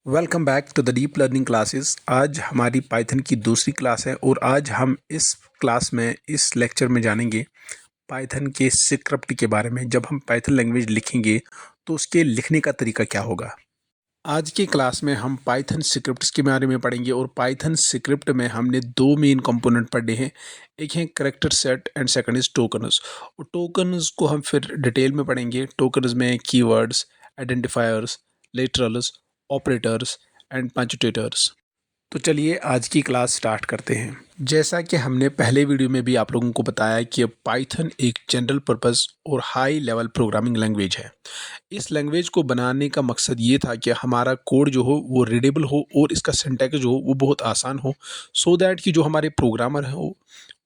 Welcome back to the deep learning classes. आज हमारी Python की दूसरी क्लास है और आज हम इस क्लास में इस लेक्चर में जानेंगे पाइथन के स्क्रिप्ट के बारे में। जब हम पाइथन लैंग्वेज लिखेंगे तो उसके लिखने का तरीका क्या होगा। आज की क्लास में हम पाइथन स्क्रिप्ट्स के बारे में पढ़ेंगे और पाइथन स्क्रिप्ट में हमने दो मेन कंपोनेंट पढ़े हैं। एक है character set and second is tokens. और टोकन्स को हम फिर डिटेल में पढ़ेंगे। टोकन्स में keywords, identifiers, literals, operators and punctuators. तो चलिए आज की क्लास स्टार्ट करते हैं। जैसा कि हमने पहले वीडियो में भी आप लोगों को बताया कि पाइथन एक जनरल पर्पस और हाई लेवल प्रोग्रामिंग लैंग्वेज है। इस लैंग्वेज को बनाने का मकसद ये था कि हमारा कोड जो हो वो रीडेबल हो और इसका सिंटैक्स जो हो वो बहुत आसान हो, सो दैट कि जो हमारे प्रोग्रामर हो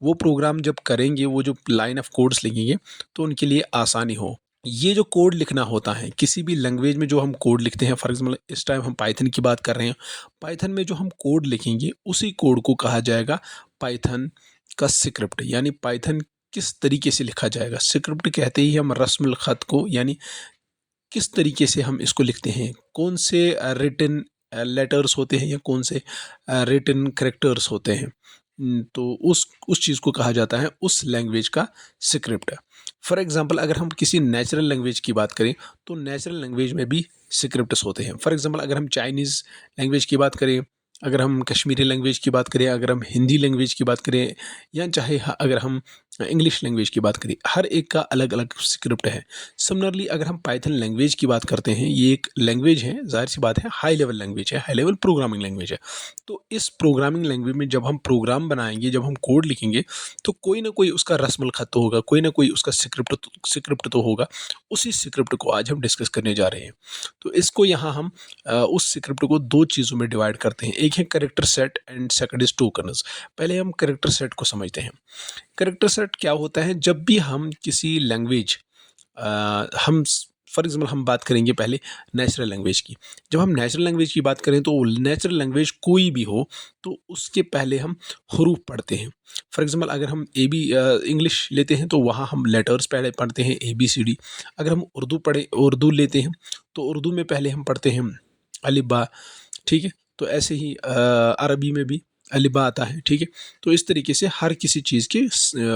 वो प्रोग्राम जब करेंगे, वो जो लाइन ऑफ कोड्स लिखेंगे तो उनके लिए आसानी हो। ये जो कोड लिखना होता है किसी भी लैंग्वेज में, जो हम कोड लिखते हैं, फॉर एग्जाम्पल इस टाइम हम पाइथन की बात कर रहे हैं। पाइथन में जो हम कोड लिखेंगे उसी कोड को कहा जाएगा पाइथन का स्क्रिप्ट। यानी पाइथन किस तरीके से लिखा जाएगा। स्क्रिप्ट कहते ही हम रस्म ख़त को, यानी किस तरीके से हम इसको लिखते हैं, कौन से रिटन लेटर्स होते हैं या कौन से रिटन करेक्टर्स होते हैं। तो उस चीज़ को कहा जाता है उस लैंग्वेज का स्क्रिप्ट। फॉर एग्जांपल अगर हम किसी नेचुरल लैंग्वेज की बात करें तो नेचुरल लैंग्वेज में भी स्क्रिप्ट्स होते हैं। फॉर एग्जांपल अगर हम चाइनीज़ लैंग्वेज की बात करें, अगर हम कश्मीरी लैंग्वेज की बात करें, अगर हम हिंदी लैंग्वेज की बात करें, या चाहे अगर हम इंग्लिश लैंग्वेज की बात करें, हर एक का अलग अलग स्क्रिप्ट है। सिमिलरली अगर हम पाइथन लैंग्वेज की बात करते हैं, ये एक लैंग्वेज है, जाहिर सी बात है हाई लेवल लैंग्वेज है, हाई लेवल प्रोग्रामिंग लैंग्वेज है। तो इस प्रोग्रामिंग लैंग्वेज में जब हम प्रोग्राम बनाएंगे, जब हम कोड लिखेंगे, तो कोई ना कोई उसका रस्म ख़त तो होगा, कोई ना कोई उसका स्क्रिप्ट तो होगा। उसी स्क्रिप्ट को आज हम डिस्कस करने जा रहे हैं। तो इसको यहाँ हम उस स्क्रिप्ट को दो चीज़ों में डिवाइड करते हैं। एक है character set and second is tokens. पहले हम कैरेक्टर सेट को समझते हैं। कैरेक्टर सेट क्या होता है। जब भी हम किसी लैंग्वेज, हम फॉर एग्जाम्पल हम बात करेंगे पहले नेचुरल लैंग्वेज की। जब हम नेचुरल लैंग्वेज की बात करें तो नेचुरल लैंग्वेज कोई भी हो तो उसके पहले हम हरूफ पढ़ते हैं। फॉर एग्जाम्पल अगर हम ए बी इंग्लिश लेते हैं तो वहाँ हम लेटर्स पहले पढ़ते हैं ABCD। अगर हम उर्दू लेते हैं तो उर्दू में पहले हम पढ़ते हैं अलिफ बा। ठीक है। तो ऐसे ही अरबी में भी अलिबा आता है। ठीक है। तो इस तरीके से हर किसी चीज़ के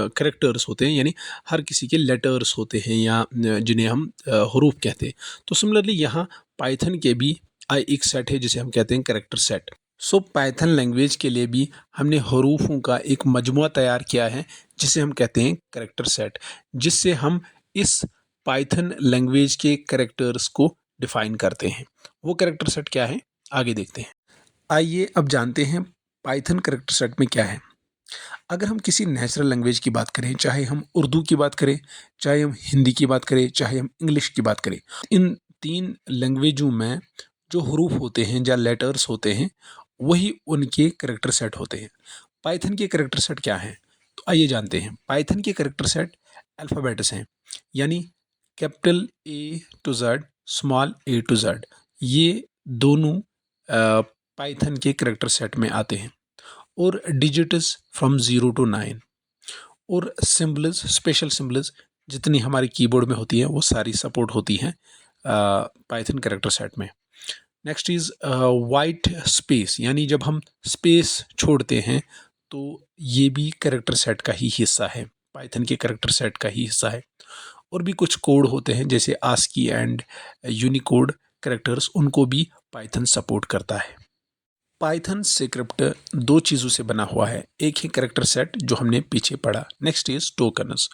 करेक्टर्स होते हैं, यानी हर किसी के लेटर्स होते हैं, या जिन्हें हम हरूफ कहते हैं। तो सिमिलरली यहाँ पाइथन के भी एक सेट है जिसे हम कहते हैं करेक्टर सेट। सो पाइथन लैंग्वेज के लिए भी हमने हरूफों का एक मजमुआ तैयार किया है जिसे हम कहते हैं करेक्टर सेट, जिससे हम इस पाइथन लैंग्वेज के करेक्टर्स को डिफाइन करते हैं। वो करेक्टर सेट क्या है, आगे देखते हैं। आइए अब जानते हैं पाइथन करेक्टर सेट में क्या है। अगर हम किसी नेचुरल लैंग्वेज की बात करें, चाहे हम उर्दू की बात करें, चाहे हम हिंदी की बात करें, चाहे हम इंग्लिश की बात करें, इन तीन लैंग्वेजों में जो हरूफ होते हैं या लेटर्स होते हैं वही उनके करेक्टर सेट होते हैं। पाइथन के करेक्टर सेट क्या हैं, तो आइए जानते हैं। पाइथन के करेक्टर सेट अल्फ़ाबेट्स हैं, यानी capital A to Z, small a to Z। ये दोनों पाइथन के करेक्टर सेट में आते हैं। और डिजिट्स फ्रॉम 0 to 9। और सिम्बल्स, स्पेशल सिम्बल्स जितनी हमारे कीबोर्ड में होती हैं वो सारी सपोर्ट होती हैं पाइथन करेक्टर सेट में। नेक्स्ट इज़ वाइट स्पेस, यानी जब हम स्पेस छोड़ते हैं तो ये भी करेक्टर सेट का ही हिस्सा है, पाइथन के करेक्टर सेट का ही हिस्सा है। और भी कुछ कोड होते हैं जैसे आस्की एंड यूनिकोड करेक्टर्स, उनको भी पाइथन सपोर्ट करता है। पाइथन स्क्रिप्ट दो चीज़ों से बना हुआ है। एक है करेक्टर सेट जो हमने पीछे पढ़ा, नेक्स्ट इज टोकन्स।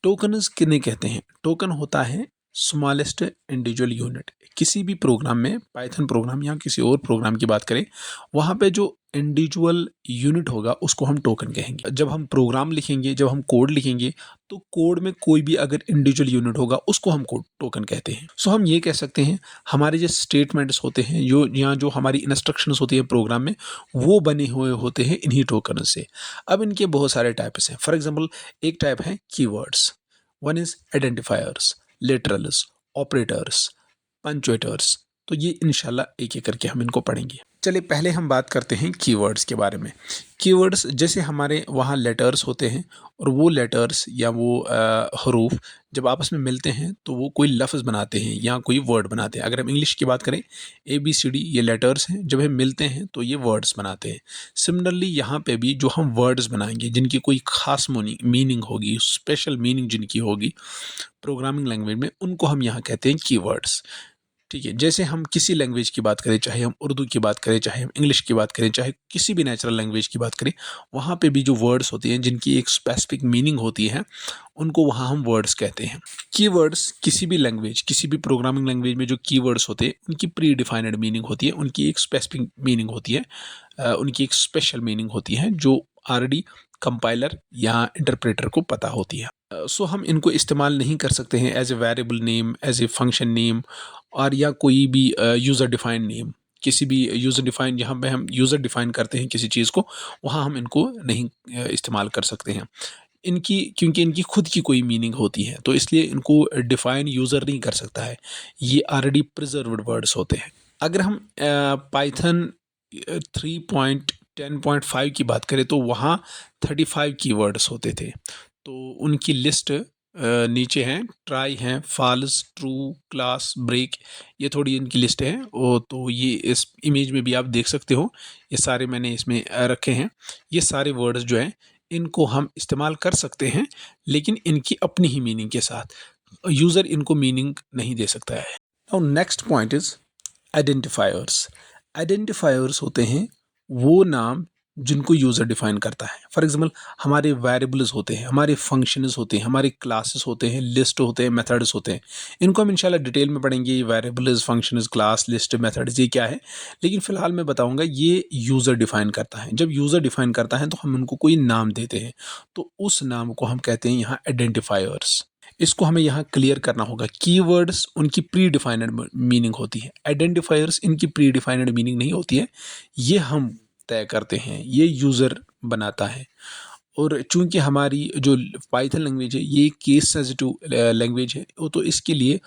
टोकन्स किन्हें कहते हैं, टोकन होता है स्मॉलेस्ट इंडिविजुअल यूनिट। किसी भी प्रोग्राम में, पाइथन प्रोग्राम या किसी और प्रोग्राम की बात करें, वहाँ पे जो इंडिविजुअल यूनिट होगा उसको हम टोकन कहेंगे। जब हम प्रोग्राम लिखेंगे, जब हम कोड लिखेंगे, तो कोड में कोई भी अगर इंडिविजुअल यूनिट होगा उसको हम कोड टोकन कहते हैं। सो हम ये कह सकते हैं हमारे जो स्टेटमेंट्स होते हैं, जो या जो हमारी इंस्ट्रक्शंस होती है प्रोग्राम में, वो बने हुए होते हैं इन्हीं टोकन से। अब इनके बहुत सारे टाइप्स हैं। फॉर एग्जाम्पल एक टाइप है keywords, one is identifiers, literals, operators, punctuators, तो ये इंशाल्लाह एक एक करके हम इनको पढ़ेंगे। चलिए पहले हम बात करते हैं कीवर्ड्स के बारे में। कीवर्ड्स जैसे हमारे वहाँ लेटर्स होते हैं और वो लेटर्स या वो हरूफ जब आपस में मिलते हैं तो वो कोई लफ्ज़ बनाते हैं या कोई वर्ड बनाते हैं। अगर हम इंग्लिश की बात करें ABCD ये लेटर्स हैं, जब ये मिलते हैं तो ये वर्ड्स बनाते हैं। सिमिलरली यहाँ पे भी जो हम वर्ड्स बनाएंगे जिनकी कोई ख़ास मीनिंग होगी, स्पेशल मीनिंग जिनकी होगी प्रोग्रामिंग लैंग्वेज में, उनको हम यहाँ कहते हैं कीवर्ड्स। ठीक है, जैसे हम किसी लैंग्वेज की बात करें, चाहे हम उर्दू की बात करें, चाहे हम इंग्लिश की बात करें, चाहे किसी भी नेचुरल लैंग्वेज की बात करें, वहाँ पे भी जो वर्ड्स होती हैं जिनकी एक स्पेसिफिक मीनिंग होती है उनको वहाँ हम वर्ड्स कहते हैं। कीवर्ड्स किसी भी लैंग्वेज, किसी भी प्रोग्रामिंग लैंग्वेज में जो कीवर्ड्स होते हैं उनकी प्री डिफाइंड मीनिंग होती है, उनकी एक स्पेसिफिक मीनिंग होती है, उनकी एक स्पेशल मीनिंग होती है जो ऑलरेडी कंपाइलर या इंटरप्रेटर को पता होती है। सो हम इनको इस्तेमाल नहीं कर सकते हैं as a variable name, as a function name और या कोई भी यूज़र डिफाइंड नेम। किसी भी यूज़र डिफाइन, जहाँ पे हम यूज़र डिफाइन करते हैं किसी चीज़ को, वहाँ हम इनको नहीं इस्तेमाल कर सकते हैं। इनकी क्योंकि इनकी खुद की कोई मीनिंग होती है तो इसलिए इनको डिफाइन यूज़र नहीं कर सकता है, ये ऑलरेडी प्रिजर्व्ड वर्ड्स होते हैं। अगर हम पाइथन 3.10.5 की बात करें तो वहाँ 35 कीवर्ड्स होते थे। तो उनकी लिस्ट नीचे हैं, ट्राई हैं, फॉल्स, ट्रू, क्लास, ब्रेक, ये थोड़ी इनकी लिस्ट है। वो तो ये इस इमेज में भी आप देख सकते हो, ये सारे मैंने इसमें रखे हैं। ये सारे वर्ड्स जो हैं इनको हम इस्तेमाल कर सकते हैं लेकिन इनकी अपनी ही मीनिंग के साथ, यूज़र इनको मीनिंग नहीं दे सकता है। Now next point is identifiers. Identifiers होते हैं वो नाम जिनको यूज़र डिफाइन करता है। फॉर एग्जांपल हमारे वेरिएबल्स होते हैं, हमारे फंक्शंस होते हैं, हमारे क्लासेस होते हैं, लिस्ट होते हैं, मेथड्स होते हैं। इनको हम इंशाल्लाह डिटेल में पढ़ेंगे, variables, functions, class, list, methods ये क्या है, लेकिन फ़िलहाल मैं बताऊंगा ये यूज़र डिफाइन करता है। जब यूज़र डिफाइन करता है तो हम उनको कोई नाम देते हैं, तो उस नाम को हम कहते हैं यहाँ आइडेंटिफायर्स। इसको हमें यहाँ क्लियर करना होगा। कीवर्ड्स उनकी प्री डिफाइंड मीनिंग होती है, आइडेंटिफायर्स इनकी प्री डिफाइंड मीनिंग नहीं होती है, ये हम तय करते हैं, ये यूज़र बनाता है। और चूंकि हमारी जो पाइथन लैंग्वेज है ये केस सेंसिटिव लैंग्वेज है, तो इसके लिए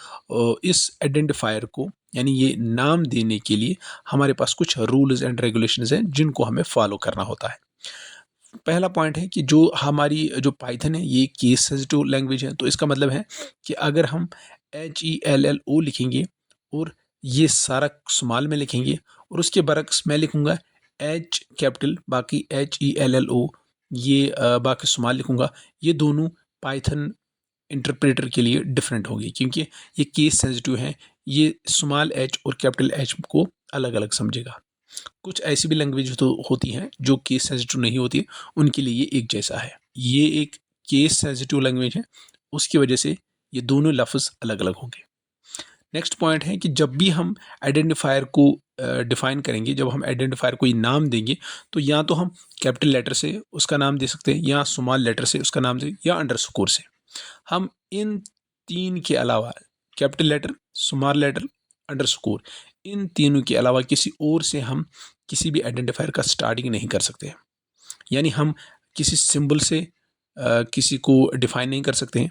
इस आइडेंटिफायर को यानी ये नाम देने के लिए हमारे पास कुछ रूल्स एंड रेगुलेशंस हैं जिनको हमें फॉलो करना होता है। पहला पॉइंट है कि जो हमारी जो पाइथन है ये केस सेंसिटिव लैंग्वेज है, तो इसका मतलब है कि अगर हम HELLO लिखेंगे और ये सारा स्मॉल में लिखेंगे और उसके बरक्स मैं लिखूंगा H कैपिटल, बाकी HELLO, ये बाकी स्मॉल लिखूंगा, ये दोनों पाइथन इंटरप्रेटर के लिए डिफरेंट होगी क्योंकि ये केस सेंसिटिव है, ये स्मॉल h और कैपिटल H को अलग अलग समझेगा। कुछ ऐसी भी लैंग्वेज तो होती हैं जो केस सेंसिटिव नहीं होती है, उनके लिए ये एक जैसा है। ये एक केस सेंसिटिव लैंग्वेज है, उसकी वजह से ये दोनों लफ्ज़ अलग अलग होंगे। नेक्स्ट पॉइंट है कि जब भी हम आइडेंटिफायर को डिफाइन करेंगे, जब हम आइडेंटिफायर को नाम देंगे तो या तो हम कैपिटल लेटर से उसका नाम दे सकते हैं या स्मॉल लेटर से उसका नाम दे या अंडरस्कोर से। हम इन तीन के अलावा capital letter, small letter, underscore, इन तीनों के अलावा किसी और से हम किसी भी आइडेंटिफायर का स्टार्टिंग नहीं कर सकते। यानी हम किसी सिंबल से किसी को डिफाइन नहीं कर सकते हैं,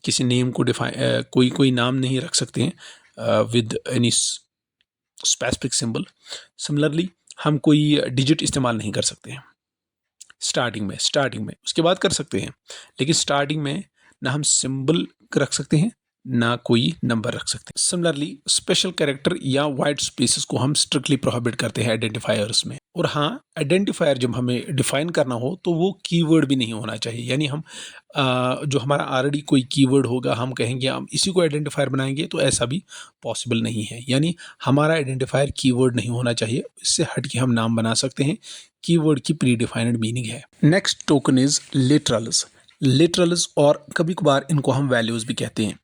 किसी नेम को डिफाइन कोई नाम नहीं रख सकते हैं with any specific symbol. Similarly हम कोई डिजिट इस्तेमाल नहीं कर सकते हैं स्टार्टिंग में उसके बाद कर सकते हैं, लेकिन स्टार्टिंग में ना हम सिंबल रख सकते हैं ना कोई नंबर रख सकते हैं। सिमिलरली स्पेशल कैरेक्टर या वाइट स्पेसेस को हम स्ट्रिक्टली प्रोहिबिट करते हैं आइडेंटिफायर्स में। और हाँ, आइडेंटिफायर जब हमें डिफाइन करना हो तो वो कीवर्ड भी नहीं होना चाहिए, यानी हम जो हमारा ऑलरेडी कोई कीवर्ड होगा हम कहेंगे हम इसी को आइडेंटिफायर बनाएंगे, तो ऐसा भी पॉसिबल नहीं है। यानी हमारा आइडेंटिफायर कीवर्ड नहीं होना चाहिए, इससे हट के हम नाम बना सकते हैं, कीवर्ड की प्री डिफाइंड मीनिंग है। Next token is literals. Literals और कभी कभार इनको हम वैल्यूज़ भी कहते हैं।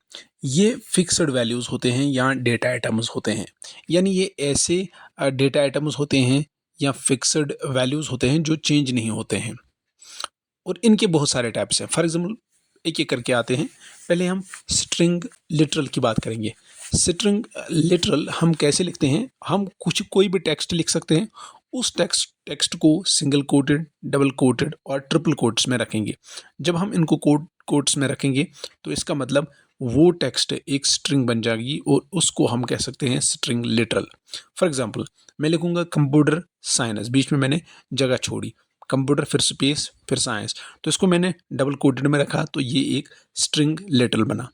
ये फिक्स्ड वैल्यूज़ होते हैं या डेटा आइटम्स होते हैं, यानी ये ऐसे डेटा आइटम्स होते हैं या फिक्स्ड वैल्यूज़ होते हैं जो चेंज नहीं होते हैं। और इनके बहुत सारे टाइप्स हैं। फॉर एग्जांपल एक एक करके आते हैं। पहले हम स्ट्रिंग लिटरल की बात करेंगे। स्ट्रिंग लिटरल हम कैसे लिखते हैं, हम कोई भी टेक्स्ट लिख सकते हैं, उस टेक्स्ट को सिंगल कोटेड, डबल कोटेड और ट्रिपल कोट्स में रखेंगे। जब हम इनको कोट्स में रखेंगे तो इसका मतलब वो टेक्स्ट एक स्ट्रिंग बन जाएगी और उसको हम कह सकते हैं स्ट्रिंग लिटरल। फॉर एग्जांपल मैं लिखूंगा कंप्यूटर साइंस, बीच में मैंने जगह छोड़ी, कंप्यूटर फिर स्पेस फिर साइंस, तो इसको मैंने डबल कोटेड में रखा तो ये एक स्ट्रिंग लिटरल बना।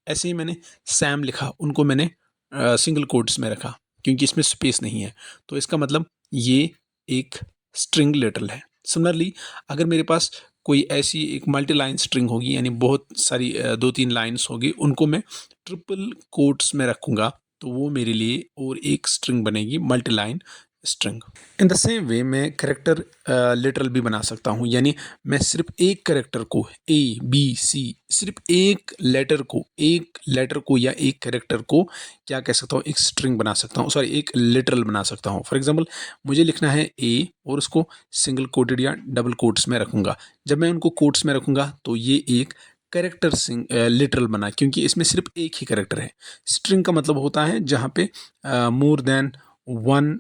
ऐसे ही मैंने सैम लिखा, उनको मैंने सिंगल कोट्स में रखा क्योंकि इसमें स्पेस नहीं है, तो इसका मतलब ये एक स्ट्रिंग लिटरल है। सिमिलरली अगर मेरे पास कोई ऐसी एक मल्टी लाइन स्ट्रिंग होगी, यानी बहुत सारी 2-3 लाइन्स होगी, उनको मैं ट्रिपल कोट्स में रखूँगा तो वो मेरे लिए और एक स्ट्रिंग बनेगी, multi line string. In the same way मैं करेक्टर लिटरल भी बना सकता हूँ, यानी मैं सिर्फ एक करेक्टर को A B C, सिर्फ एक लेटर को या एक करेक्टर को क्या कह सकता हूँ, एक स्ट्रिंग बना सकता हूँ, सॉरी एक लिटरल बना सकता हूँ। फॉर एग्जांपल मुझे लिखना है A और उसको सिंगल कोटेड या डबल कोट्स में रखूँगा। जब मैं उनको कोट्स में रखूँगा तो ये एक करेक्टर लिटरल बना, क्योंकि इसमें सिर्फ एक ही करेक्टर है। स्ट्रिंग का मतलब होता है जहाँ पे मोर देन वन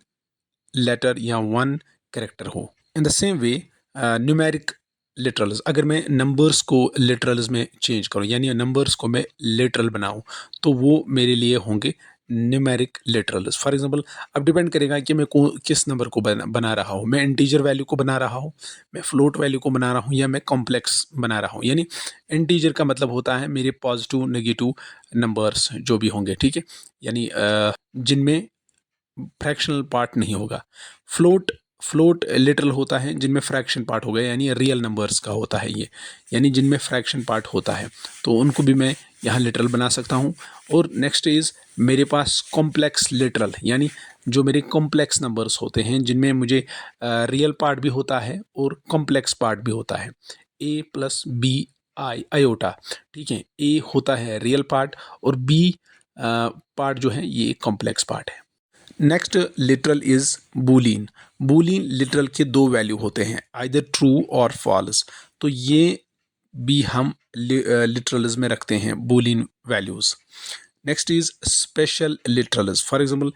लेटर या वन करेक्टर हो। In the same way numeric literals, अगर मैं नंबर्स को लिटरल्स में चेंज करूं, यानी नंबर्स को मैं लिटरल बनाऊं, तो वो मेरे लिए होंगे न्यूमेरिक लिटरल्स। फॉर एग्जांपल अब डिपेंड करेगा कि मैं किस नंबर को बना रहा हूं, मैं इंटीजर वैल्यू को बना रहा हूं, मैं फ्लोट वैल्यू को बना रहा हूं, या मैं कॉम्प्लेक्स बना रहा हूं। यानी इंटीजर का मतलब होता है मेरे पॉजिटिव नेगेटिव नंबर्स जो भी होंगे, ठीक है, यानी जिनमें फ्रैक्शनल पार्ट नहीं होगा। फ्लोट फ्लोट लिटरल होता है जिनमें फ्रैक्शन पार्ट हो गया, यानी रियल नंबर्स का होता है ये, यानी जिनमें फ्रैक्शन पार्ट होता है, तो उनको भी मैं यहाँ लिटरल बना सकता हूँ। और नेक्स्ट इज़ मेरे पास कॉम्प्लेक्स लिटरल, यानी जो मेरे कॉम्प्लेक्स नंबर्स होते हैं जिनमें मुझे रियल पार्ट भी होता है और कॉम्प्लेक्स पार्ट भी होता है। A+B आयोटा, ठीक है, ए होता है रियल पार्ट और बी पार्ट जो है ये कॉम्प्लेक्स पार्ट है। Next literal is Boolean. Boolean literal के दो वैल्यू होते हैं, आइदर ट्रू और फॉल्स, तो ये भी हम लिटरल्स में रखते हैं Boolean values. Next is special literals. For example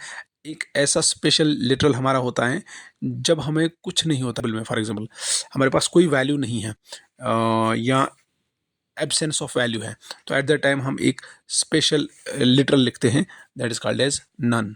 एक ऐसा स्पेशल लिटरल हमारा होता है जब हमें कुछ नहीं होता में, फॉर एग्जांपल हमारे पास कोई वैल्यू नहीं है या एब्सेंस ऑफ वैल्यू है, तो एट द टाइम हम एक स्पेशल लिटरल लिखते हैं, that is called as none.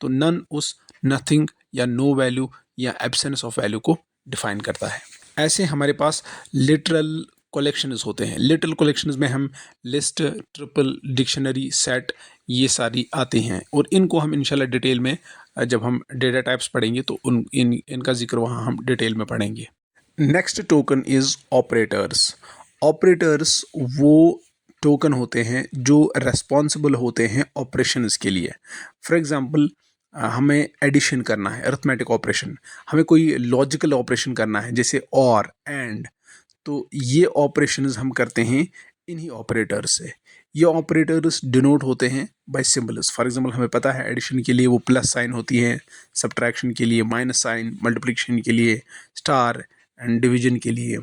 तो नन उस नथिंग या नो वैल्यू या एब्सेंस ऑफ वैल्यू को डिफाइन करता है। ऐसे हमारे पास लिटरल कलेक्शंस होते हैं। लिटरल कलेक्शंस में हम लिस्ट, ट्रिपल, डिक्शनरी, सेट, ये सारी आते हैं और इनको हम इंशाल्लाह डिटेल में जब हम डेटा टाइप्स पढ़ेंगे तो इनका जिक्र वहाँ हम डिटेल में पढ़ेंगे। Next token is operators. Operators वो टोकन होते हैं जो रेस्पॉन्सिबल होते हैं ऑपरेशंस के लिए। फॉर एग्जांपल हमें एडिशन करना है, अरिथमेटिक ऑपरेशन, हमें कोई लॉजिकल ऑपरेशन करना है जैसे और एंड, तो ये ऑपरेशंस हम करते हैं इन्हीं ऑपरेटर्स से। ये ऑपरेटर्स डिनोट होते हैं बाय सिंबल्स। फॉर एग्जांपल हमें पता है एडिशन के लिए वो प्लस साइन होती है, सब्ट्रैक्शन के लिए माइनस साइन, मल्टीप्लिकेशन के लिए स्टार एंड डिवीजन के लिए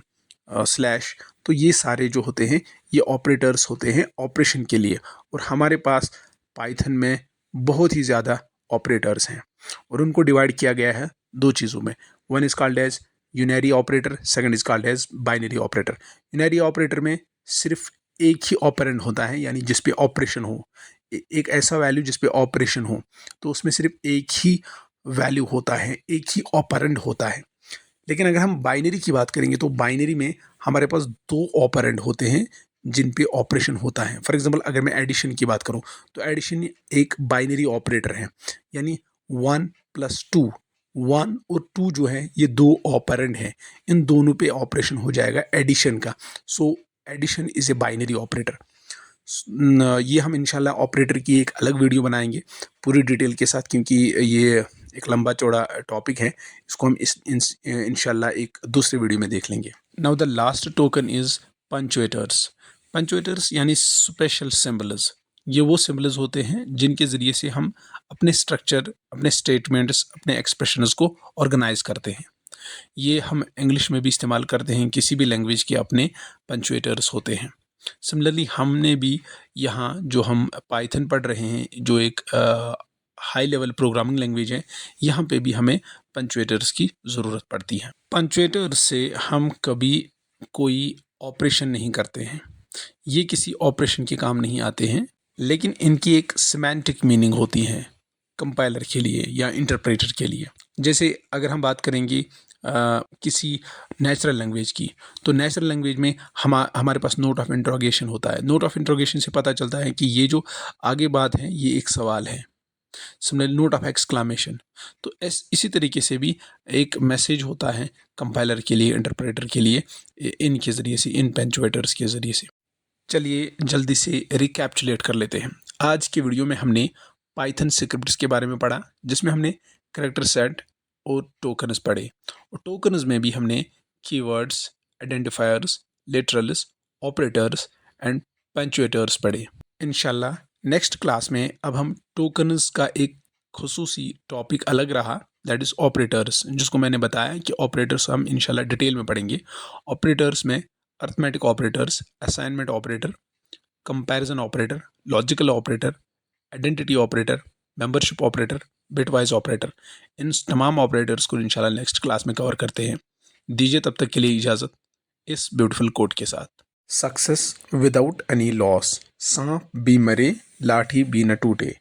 स्लैश। तो ये सारे जो होते हैं ये ऑपरेटर्स होते हैं ऑपरेशन के लिए। और हमारे पास पाइथन में बहुत ही ज़्यादा ऑपरेटर्स हैं और उनको डिवाइड किया गया है दो चीज़ों में। One is called as unary operator, second is called as binary operator. Unary operator में सिर्फ एक ही ऑपरेंड होता है, यानी जिस पे ऑपरेशन हो, एक ऐसा वैल्यू जिस पे ऑपरेशन हो, तो उसमें सिर्फ एक ही वैल्यू होता है, एक ही ऑपरेंड होता है। लेकिन अगर हम बाइनरी की बात करेंगे तो बाइनरी में हमारे पास दो ऑपरेंड होते हैं जिन पे ऑपरेशन होता है। फॉर एग्जांपल अगर मैं एडिशन की बात करूं तो एडिशन एक बाइनरी ऑपरेटर है, यानी 1+2, 1 और 2 जो है ये दो ऑपरेंड हैं, इन दोनों पे ऑपरेशन हो जाएगा एडिशन का। So addition is a binary operator. ये हम इंशाल्लाह ऑपरेटर की एक अलग वीडियो बनाएंगे पूरी डिटेल के साथ, क्योंकि ये एक लंबा चौड़ा टॉपिक है, इसको हम इंशाल्लाह एक दूसरे वीडियो में देख लेंगे। Now the last token is punctuators. Punctuators यानी स्पेशल सिंबल्स। ये वो सिंबल्स होते हैं जिनके ज़रिए से हम अपने स्ट्रक्चर, अपने स्टेटमेंट्स, अपने एक्सप्रेशंस को ऑर्गेनाइज करते हैं। ये हम इंग्लिश में भी इस्तेमाल करते हैं, किसी भी लैंग्वेज के अपने पंचुएटर्स होते हैं। सिमिलरली हमने भी यहाँ जो हम पाइथन पढ़ रहे हैं, जो एक हाई लेवल प्रोग्रामिंग लैंग्वेज है, यहाँ पे भी हमें पंचुएटर्स की ज़रूरत पड़ती है। पंचुएटर्स से हम कभी कोई ऑपरेशन नहीं करते हैं, ये किसी ऑपरेशन के काम नहीं आते हैं, लेकिन इनकी एक सिमेंटिक मीनिंग होती है कंपाइलर के लिए या इंटरप्रेटर के लिए। जैसे अगर हम बात करेंगे किसी नेचुरल लैंग्वेज की, तो नेचुरल लैंग्वेज में हमारे पास नोट ऑफ इंट्रोगेशन होता है। नोट ऑफ इंट्रोगेशन से पता चलता है कि ये जो आगे बात है ये एक सवाल है। सिमिलरली नोट ऑफ एक्सक्लामेशन, तो इसी तरीके से भी एक मैसेज होता है कंपाइलर के लिए, इंटरप्रेटर के लिए, इनके ज़रिए से, इन पंक्चुएटर्स के ज़रिए से। चलिए जल्दी से रिकैप्चुलेट कर लेते हैं। आज की वीडियो में हमने पाइथन स्क्रिप्ट्स के बारे में पढ़ा, जिसमें हमने कैरेक्टर सेट और टोकन्स पढ़े, और टोकन्स में भी हमने keywords, identifiers, literals, operators and punctuators पढ़े। इंशाल्लाह नेक्स्ट क्लास में अब हम टोकन्स का एक खुसूसी टॉपिक अलग रहा, दैट इज़ ऑपरेटर्स, जिसको मैंने बताया कि ऑपरेटर्स हम इंशाल्लाह डिटेल में पढ़ेंगे। ऑपरेटर्स में arithmetic operators, assignment operator, comparison operator, logical operator, identity operator, membership operator, bitwise operator, इन तमाम ऑपरेटर्स को इंशाल्लाह नेक्स्ट क्लास में कवर करते हैं। दीजिए तब तक के लिए इजाज़त इस ब्यूटीफुल कोट के साथ। सक्सेस विदाउट एनी लॉस, सांप भी मरे लाठी भी न टूटे।